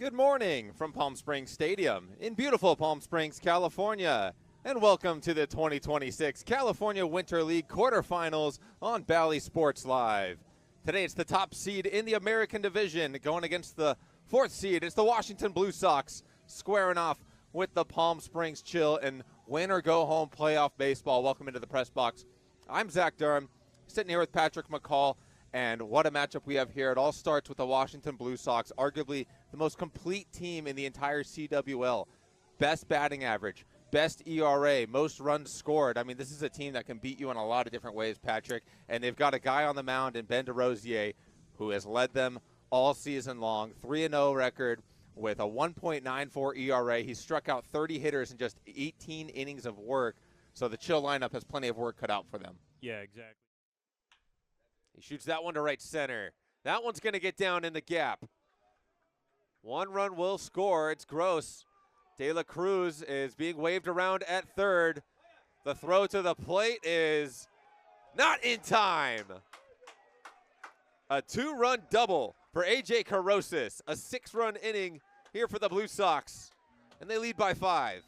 Good morning from Palm Springs Stadium in beautiful Palm Springs, California. And welcome to the 2026 California Winter League quarterfinals on Bally Sports Live. Today it's the top seed in the American Division going against the fourth seed. It's the Washington Blue Sox squaring off with the Palm Springs Chill and win or go home playoff baseball. Welcome into the press box. I'm Zach Durham, sitting here with Patrick McCall. And what a matchup we have here. It all starts with the Washington Blue Sox, arguably the most complete team in the entire CWL. Best batting average, best ERA, most runs scored. I mean, this is a team that can beat you in a lot of different ways, Patrick. And they've got a guy on the mound in Ben DeRosier who has led them all season long. 3-0 record with a 1.94 ERA. He struck out 30 hitters in just 18 innings of work. So the Chill lineup has plenty of work cut out for them. Yeah, exactly. He shoots that one to right center. That one's going to get down in the gap. One run will score. It's Gross. De La Cruz is being waved around at third. The throw to the plate is not in time. A 2-run double for A.J. Carosis. A 6-run inning here for the Blue Sox. And they lead by 5.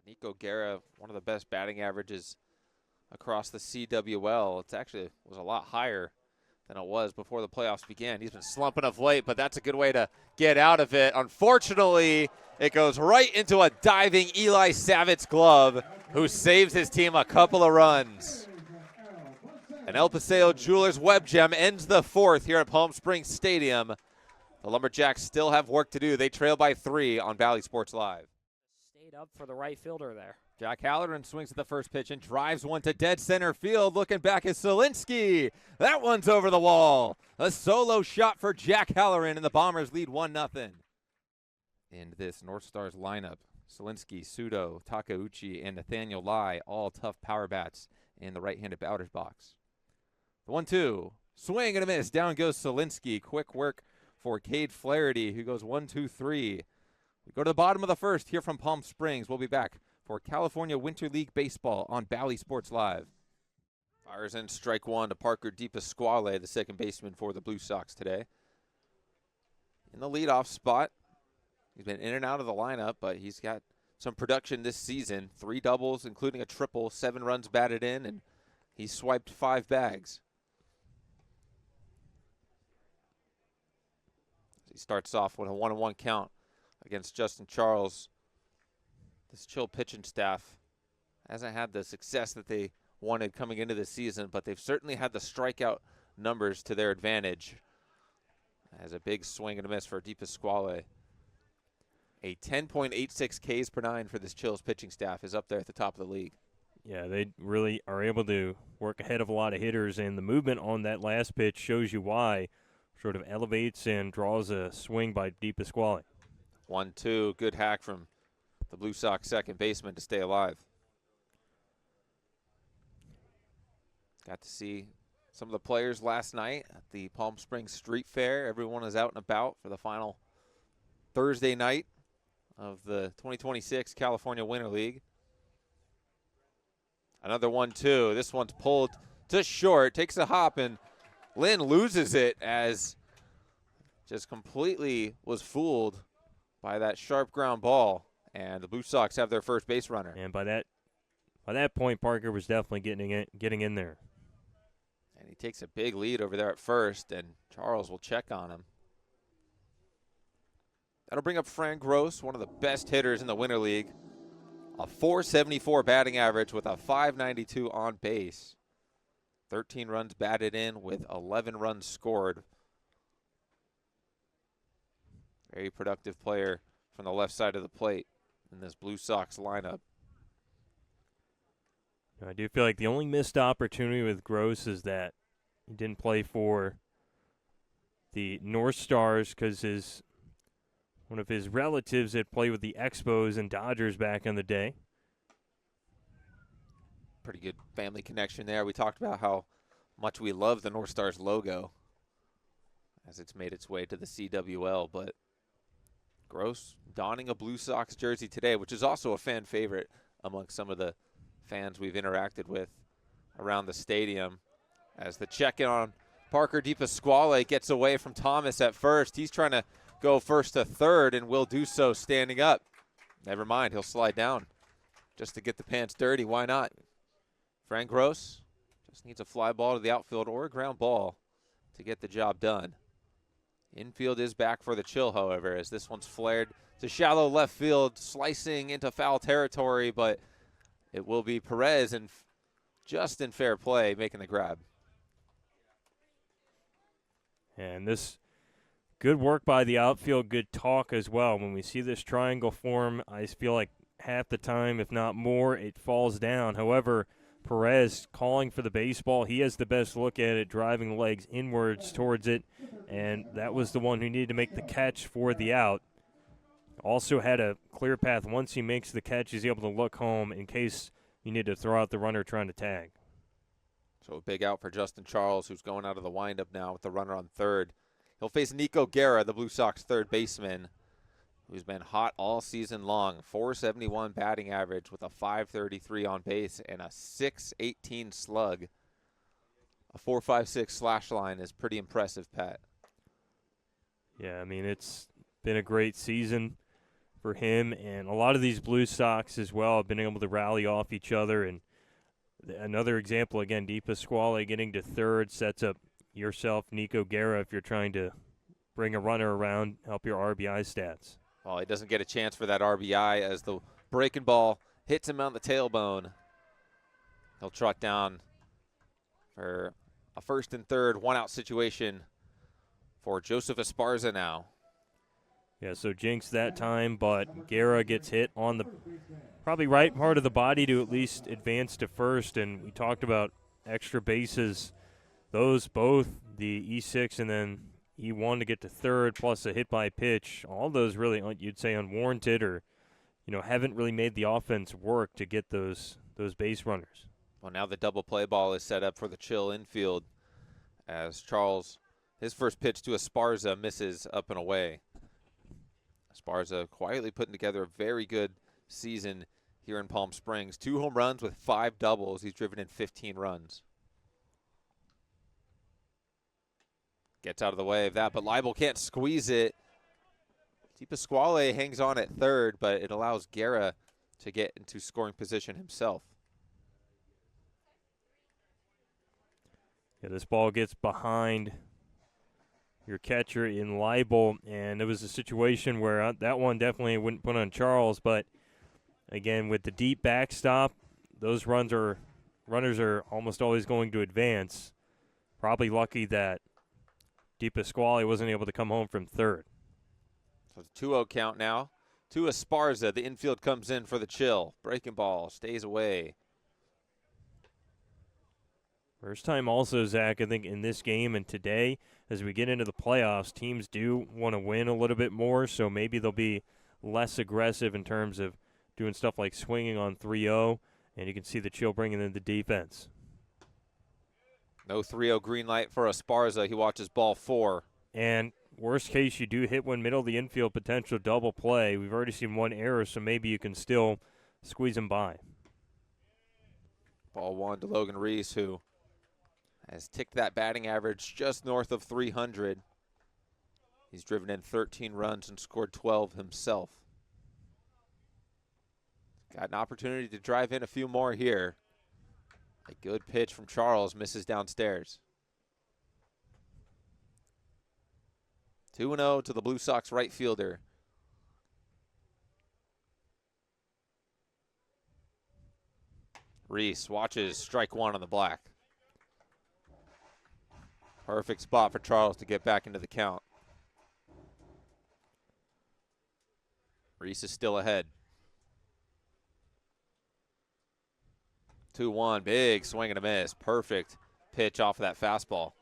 Nico Guerra, one of the best batting averages across the CWL. It actually was a lot higher than it was before the playoffs began. He's been slumping of late, but that's a good way to get out of it. Unfortunately, it goes right into a diving Eli Savitz glove, who saves his team a couple of runs. And El Paseo Jewelers Web Gem ends the fourth here at Palm Springs Stadium. The Lumberjacks still have work to do. They trail by 3 on Bally Sports Live. Stayed up for the right fielder there. Jack Halloran swings at the first pitch and drives one to dead center field. Looking back is Selinsky. That one's over the wall. A solo shot for Jack Halloran, and the Bombers lead 1-0. In this North Stars lineup, Selinsky, Sudo, Takeuchi, and Nathaniel Lai, all tough power bats in the right-handed batter's box. The 1-2, swing and a miss. Down goes Selinsky. Quick work for Cade Flaherty, who goes 1-2-3. We go to the bottom of the first here from Palm Springs. We'll be back for California Winter League Baseball on Bally Sports Live. Fires in strike one to Parker DePasquale, the second baseman for the Blue Sox today. In the leadoff spot, he's been in and out of the lineup, but he's got some production this season. 3 doubles, including a triple, 7 runs batted in, and he swiped 5 bags. He starts off with a 1-1 count against Justin Charles. This Chill pitching staff hasn't had the success that they wanted coming into the season, but they've certainly had the strikeout numbers to their advantage. As a big swing and a miss for DePasquale. A 10.86 Ks per 9 for this Chill's pitching staff is up there at the top of the league. Yeah, they really are able to work ahead of a lot of hitters, and the movement on that last pitch shows you why. Sort of elevates and draws a swing by DePasquale. 1-2, good hack from the Blue Sox second baseman to stay alive. Got to see some of the players last night at the Palm Springs Street Fair. Everyone is out and about for the final Thursday night of the 2026 California Winter League. Another 1-2. This one's pulled to short, takes a hop, and Lynn loses it as just completely was fooled by that sharp ground ball. And the Blue Sox have their first base runner. And by that point, Parker was definitely getting in there. And he takes a big lead over there at first, and Charles will check on him. That'll bring up Fran Gross, one of the best hitters in the Winter League. A .474 batting average with a .592 on base. 13 runs batted in with 11 runs scored. Very productive player from the left side of the plate in this Blue Sox lineup. I do feel like the only missed opportunity with Gross is that he didn't play for the North Stars because one of his relatives had played with the Expos and Dodgers back in the day. Pretty good family connection there. We talked about how much we love the North Stars logo as it's made its way to the CWL, but Gross donning a Blue Sox jersey today, which is also a fan favorite among some of the fans we've interacted with around the stadium. As the check-in on Parker DePasquale gets away from Thomas at first. He's trying to go first to third and will do so standing up. Never mind, he'll slide down just to get the pants dirty. Why not? Frank Gross just needs a fly ball to the outfield or a ground ball to get the job done. Infield is back for the Chill, however, as this one's flared to shallow left field, slicing into foul territory, but it will be Perez and just in fair play making the grab. And this good work by the outfield, good talk as well. When we see this triangle form, I feel like half the time, if not more, it falls down. However, Perez calling for the baseball. He has the best look at it, driving the legs inwards towards it, and that was the one who needed to make the catch for the out. Also had a clear path. Once he makes the catch, he's able to look home in case you need to throw out the runner trying to tag. So a big out for Justin Charles, who's going out of the windup now with the runner on third. He'll face Nico Guerra, the Blue Sox third baseman, who's been hot all season long. 471 batting average with a 533 on base and a 618 slug. A 4.56 slash line is pretty impressive, Pat. Yeah, I mean, it's been a great season for him, and a lot of these Blue Sox as well have been able to rally off each other. And another example, again, Di Pasquale getting to third sets up yourself, Nico Guerra, if you're trying to bring a runner around, help your RBI stats. Well, he doesn't get a chance for that RBI as the breaking ball hits him on the tailbone. He'll trot down for a first and third one-out situation for Joseph Esparza now. Yeah, so jinx that time, but Guerra gets hit on the probably right part of the body to at least advance to first. And we talked about extra bases. Those both, the E6 and then E1 to get to third, plus a hit by pitch, all those really, you'd say, unwarranted or, haven't really made the offense work to get those base runners. Well, now the double play ball is set up for the Chill infield as Charles, his first pitch to Esparza misses up and away. Esparza quietly putting together a very good season here in Palm Springs. 2 home runs with 5 doubles. He's driven in 15 runs. Gets out of the way of that, but Leibel can't squeeze it. Di Pasquale hangs on at third, but it allows Guerra to get into scoring position himself. Yeah, this ball gets behind your catcher in Leibel, and it was a situation where that one definitely wouldn't put on Charles, but again, with the deep backstop, those runners are almost always going to advance. Probably lucky that Di Pasquale wasn't able to come home from third. So it's a 2-0 count now. To Esparza, the infield comes in for the Chill. Breaking ball, stays away. First time also, Zach, I think in this game and today, as we get into the playoffs, teams do want to win a little bit more, so maybe they'll be less aggressive in terms of doing stuff like swinging on 3-0, and you can see the Chill bringing in the defense. No 3-0 green light for Esparza. He watches ball 4. And worst case, you do hit one middle of the infield, potential double play. We've already seen one error, so maybe you can still squeeze him by. Ball 1 to Logan Reese, who has ticked that batting average just north of 300. He's driven in 13 runs and scored 12 himself. Got an opportunity to drive in a few more here. A good pitch from Charles misses downstairs. 2-0 to the Blue Sox right fielder. Reese watches strike 1 on the black. Perfect spot for Charles to get back into the count. Reese is still ahead. 2-1, big swing and a miss. Perfect pitch off of that fastball.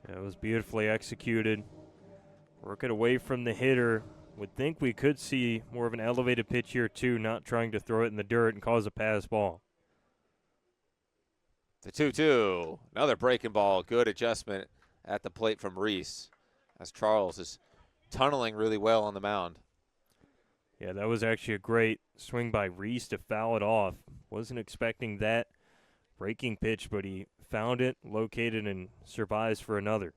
Yeah, it was beautifully executed. Working away from the hitter. Would think we could see more of an elevated pitch here too, not trying to throw it in the dirt and cause a pass ball. The 2-2, another breaking ball. Good adjustment at the plate from Reese as Charles is tunneling really well on the mound. Yeah, that was actually a great swing by Reese to foul it off. Wasn't expecting that breaking pitch, but he found it, located, and survives for another.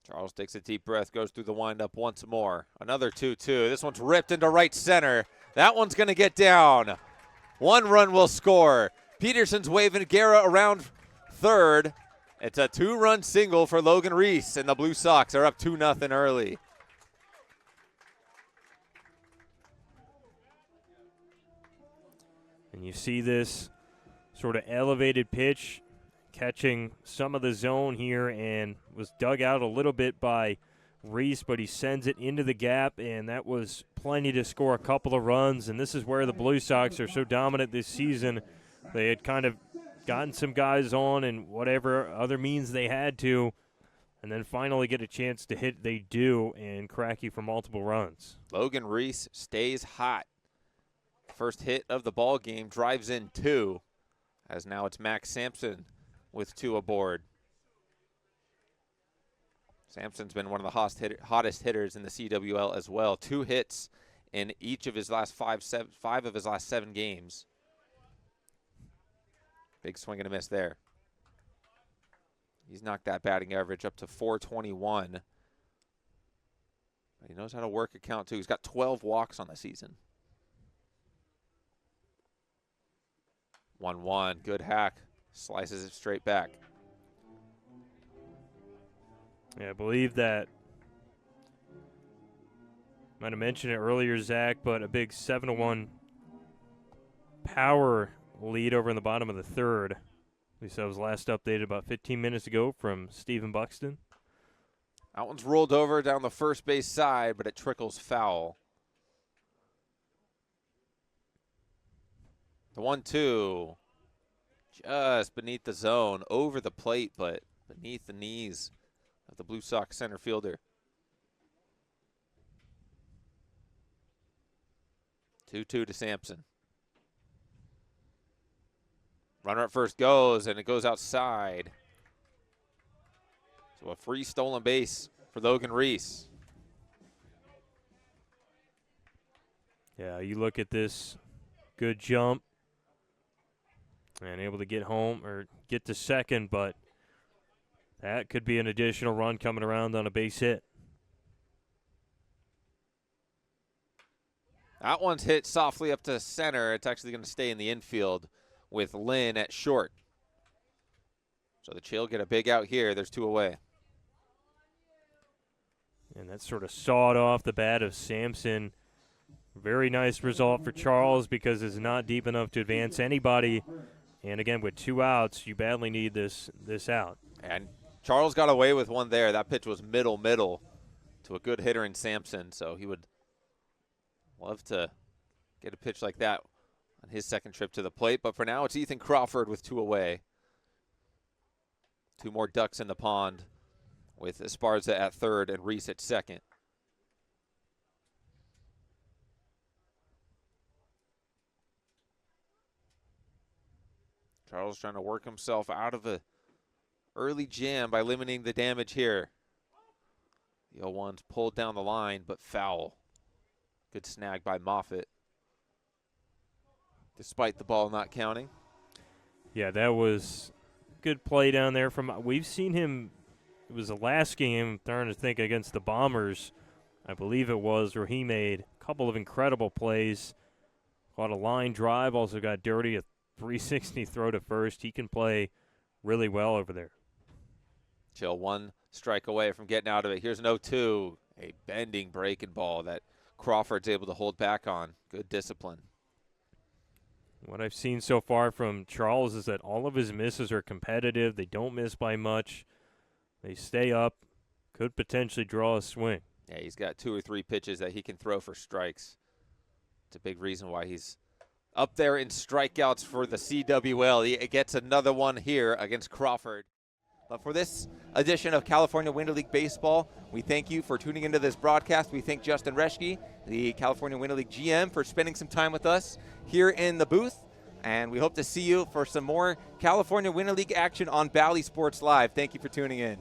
Charles takes a deep breath, goes through the windup once more. Another 2-2. This one's ripped into right center. That one's going to get down. 1 run will score. Peterson's waving Guerra around third. It's a 2-run single for Logan Reese, and the Blue Sox are up 2-0 early. And you see this sort of elevated pitch catching some of the zone here, and was dug out a little bit by Reese, but he sends it into the gap, and that was plenty to score a couple of runs. And this is where the Blue Sox are so dominant this season. They had kind of gotten some guys on and whatever other means they had to, and then finally get a chance to hit they do and crack you for multiple runs. Logan Reese stays hot. First hit of the ball game, drives in 2, as now it's Max Sampson with 2 aboard. Sampson's been one of the hottest hitters in the CWL as well. 2 hits in each of his last 5 of his last 7 games. Big swing and a miss there. He's knocked that batting average up to .421. But he knows how to work a count too. He's got 12 walks on the season. 1-1, good hack. Slices it straight back. Yeah, I believe that. Might have mentioned it earlier, Zach, but a big 7-1 power lead over in the bottom of the third. At least that was last updated about 15 minutes ago from Stephen Buxton. That one's rolled over down the first base side, but it trickles foul. The 1-2. Just beneath the zone, over the plate, but beneath the knees of the Blue Sox center fielder. 2-2 to Sampson. Runner at first goes, and it goes outside. So a free stolen base for Logan Reese. Yeah, you look at this, good jump, and able to get home or get to second, but that could be an additional run coming around on a base hit. That one's hit softly up to center. It's actually going to stay in the infield with Lynn at short. So the Chill get a big out here. There's 2 away. And that sort of sawed off the bat of Sampson. Very nice result for Charles because it's not deep enough to advance anybody. And again, with 2 outs, you badly need this out. And Charles got away with one there. That pitch was middle to a good hitter in Sampson. So he would love to get a pitch like that on his second trip to the plate. But for now, it's Ethan Crawford with 2 away. 2 more ducks in the pond with Esparza at third and Reese at second. Charles trying to work himself out of a early jam by limiting the damage here. The 0-1's pulled down the line, but foul. Good snag by Moffitt, despite the ball not counting. Yeah, that was good play down there. We've seen him, it was the last game, I'm trying to think, against the Bombers, I believe it was, where he made a couple of incredible plays. Caught a line drive, also got dirty, a 360 throw to first. He can play really well over there. Chill 1 strike away from getting out of it. Here's an 0-2, a bending breaking ball that Crawford's able to hold back on. Good discipline. What I've seen so far from Charles is that all of his misses are competitive. They don't miss by much. They stay up, could potentially draw a swing. Yeah, he's got 2 or 3 pitches that he can throw for strikes. It's a big reason why he's up there in strikeouts for the CWL. He gets another one here against Crawford. But for this edition of California Winter League Baseball, we thank you for tuning into this broadcast. We thank Justin Reschke, the California Winter League GM, for spending some time with us here in the booth. And we hope to see you for some more California Winter League action on Bally Sports Live. Thank you for tuning in.